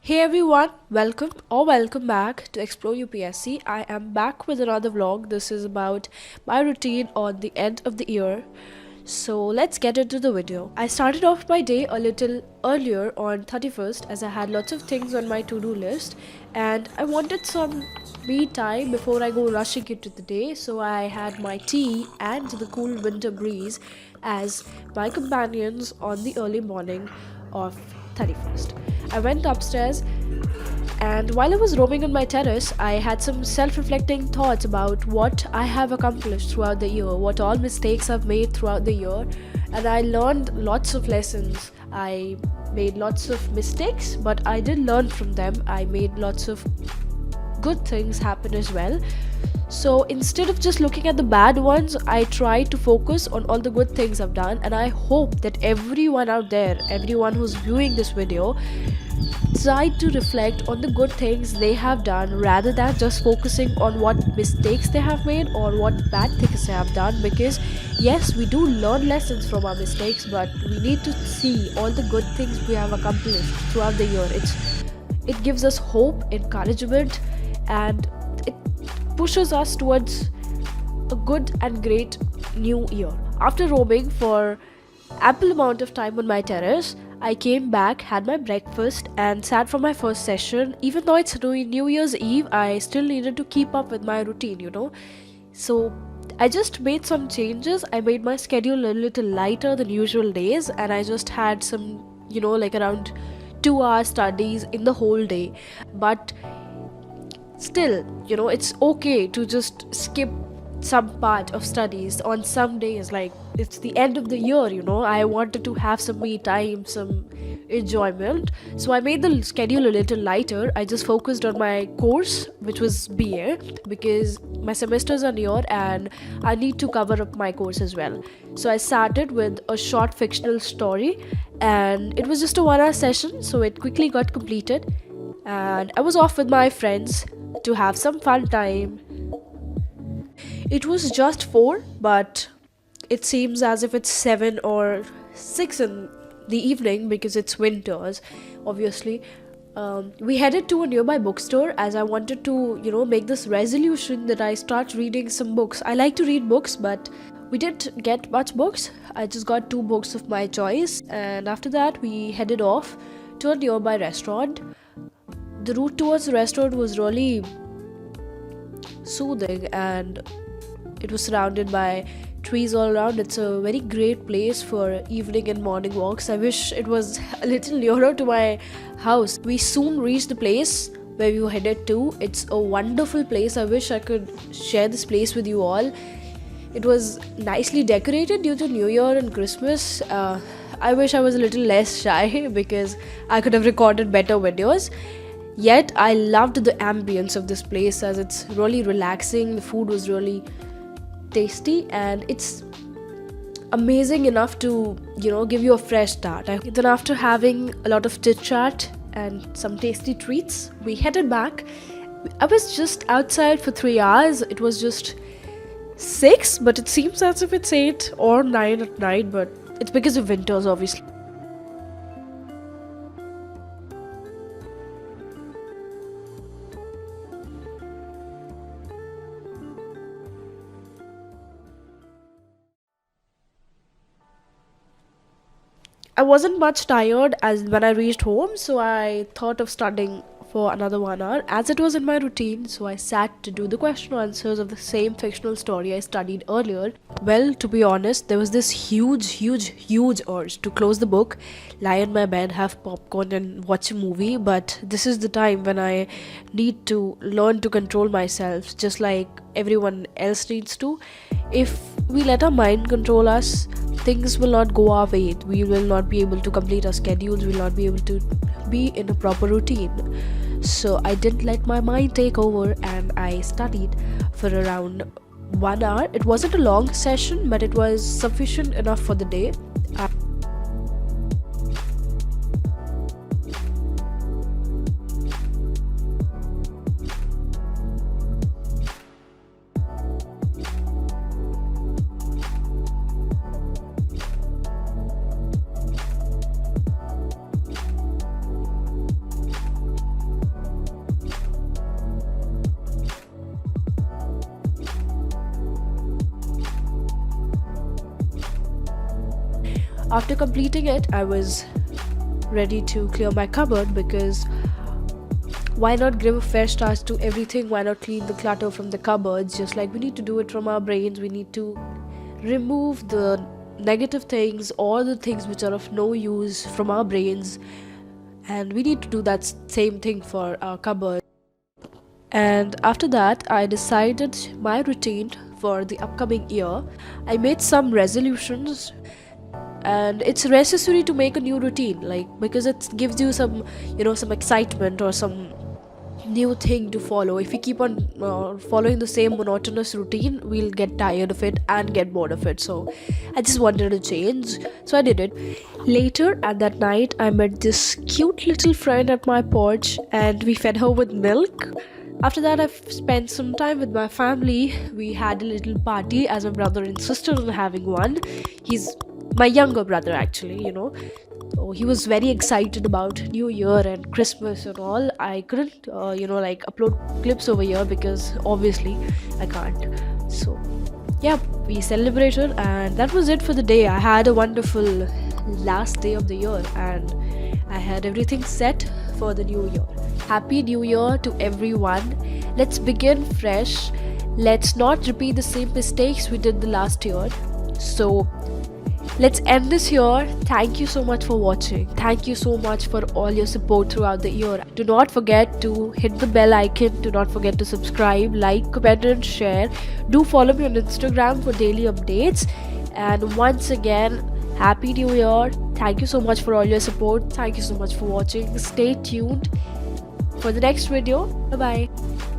Hey everyone, welcome back to Explore UPSC. I am back with another vlog. This is about my routine on the end of the year. So let's get into the video. I started off my day a little earlier on 31st as I had lots of things on my to-do list and I wanted some me time before I go rushing into the day. So I had my tea and the cool winter breeze as my companions on the early morning of 31st. I went upstairs, and while I was roaming on my terrace, I had some self reflecting thoughts about what I have accomplished throughout the year, what all mistakes I've made throughout the year, and I learned lots of lessons. I made lots of mistakes, but I did learn from them. I made lots of good things happen as well. So instead of just looking at the bad ones, I try to focus on all the good things I've done, and I hope that everyone out there, everyone who's viewing this video, try to reflect on the good things they have done rather than just focusing on what mistakes they have made or what bad things they have done, because yes, we do learn lessons from our mistakes, but we need to see all the good things we have accomplished throughout the year. It gives us hope, encouragement, and it pushes us towards a good and great new year. After roaming for ample amount of time on my terrace, I came back, had my breakfast, and sat for my first session. Even though it's New Year's Eve, I still needed to keep up with my routine. So I just made some changes. I made my schedule a little lighter than usual days, and I just had some, like around 2 hour studies in the whole day. But still, it's okay to just skip some part of studies on some days. Like, it's the end of the year. I wanted to have some me time, some enjoyment, so I made the schedule a little lighter. I just focused on my course, which was BA, because my semesters are near and I need to cover up my course as well. So I started with a short fictional story, and it was just a 1 hour session, so it quickly got completed, and I was off with my friends to have some fun time. It was just 4, but it seems as if it's 7 or 6 in the evening because it's winters, obviously. We headed to a nearby bookstore as I wanted to, make this resolution that I start reading some books. I like to read books, but we didn't get much books. I just got 2 books of my choice, and after that, we headed off to a nearby restaurant. The route towards the restaurant was really soothing, and it was surrounded by trees all around. It's a very great place for evening and morning walks. I wish it was a little nearer to my house. We soon reached the place where we were headed to. It's a wonderful place. I wish I could share this place with you all. It was nicely decorated due to New Year and Christmas. I wish I was a little less shy because I could have recorded better videos. Yet I loved the ambience of this place as it's really relaxing. The food was really tasty, and it's amazing enough to, give you a fresh start. Then after having a lot of chit chat and some tasty treats, we headed back. I was just outside for 3 hours. It was just 6, but it seems as if it's 8 or 9 at night, but it's because of winters, obviously. I wasn't much tired as when I reached home, so I thought of studying for another 1 hour as it was in my routine. So I sat to do the question answers of the same fictional story I studied earlier. Well, to be honest, there was this huge urge to close the book, lie on my bed, have popcorn, and watch a movie. But this is the time when I need to learn to control myself, just like everyone else needs to. If we let our mind control us, things will not go our way. We will not be able to complete our schedules, we will not be able to be in a proper routine. So I didn't let my mind take over, and I studied for around 1 hour. It wasn't a long session, but it was sufficient enough for the day. After completing it, I was ready to clear my cupboard, because why not give a fresh start to everything? Why not clean the clutter from the cupboards? Just like we need to do it from our brains, we need to remove the negative things or the things which are of no use from our brains, and we need to do that same thing for our cupboard. And after that, I decided my routine for the upcoming year. I made some resolutions, and it's necessary to make a new routine, like, because it gives you some, some excitement or some new thing to follow. If we keep on following the same monotonous routine, we'll get tired of it and get bored of it. So I just wanted to change, so I did it. Later at that night, I met this cute little friend at my porch, and we fed her with milk. After that, I spent some time with my family. We had a little party, as my brother and sister are having one. He's my younger brother, actually. So he was very excited about New Year and Christmas and all. I couldn't upload clips over here because obviously I can't. So yeah, we celebrated, and that was it for the day. I had a wonderful last day of the year, and I had everything set for the new year. Happy New Year to everyone. Let's begin fresh. Let's not repeat the same mistakes we did the last year. So let's end this here. Thank you so much for watching. Thank you so much for all your support throughout the year. Do not forget to hit the bell icon. Do not forget to subscribe, like, comment and share. Do follow me on Instagram for daily updates. And once again, Happy New Year. Thank you so much for all your support. Thank you so much for watching. Stay tuned for the next video. Bye bye.